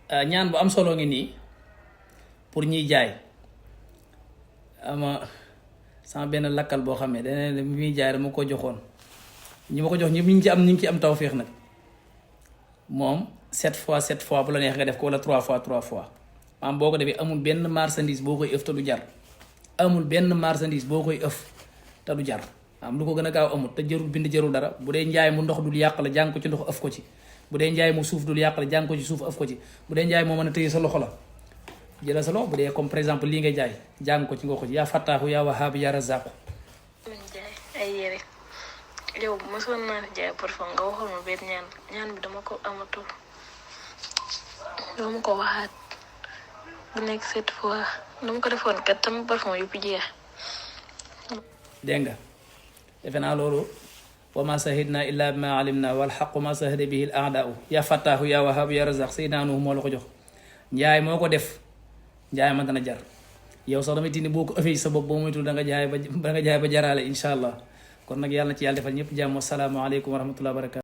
ñaan bu am solo ngi nii pour ñiy jaay ama sama benn lakkal boo xam ne dana ne muy jaay dama ko joxoon ñi ma ko jox ñëpp ñu ngi ci am tawféex nag moom 7 fois bu la neex nga def ko wala 3 fois maam boo ko defee amul benn marchandise boo koy ëf te du jar amul benn marchandise boo koy ëf te du jar am lu ko gën a gaaw amul te jarul bind jarul dara bu dee njaay mu ndox dul yàq la jàng ko ci ndox ëf ko ci bu dee njaay mu suuf dul yàq la jàng ko ci suuf ëf ko ci bu dee njaay moo mën a tëye sa loxo la jëlal sa loxo bu dee comme par exemple lii ngay jaay jàng ko ci nga ko ci yaa fattaahu yaa wahaabu yaa razaqu jaay ay yére yow mosoon naa jaay parfum nga waxoon ma benn ñaan bi dama ko amatul dama ko waxaat bu nekk 7 fois dama ko defoon kat tam parfum yu jeex dégg nga defe naa loolu wa ma sahidna illa bima alimna wal xaqu ma sahida bihi al aadaau yaa fattaahu yaa wahaabu yaa razaq Seydina Nuux moo la ko jox njaay moo ko def njaay ma dana jar yow sax damay tiini boo ko ëffee sa bopp boo moytul da nga jaay ba jaraale insha allah kon nag yàlla na ci yàlla defal ñëpp jàmm assalaamu aleykum wa rahmatullahi wa barakatu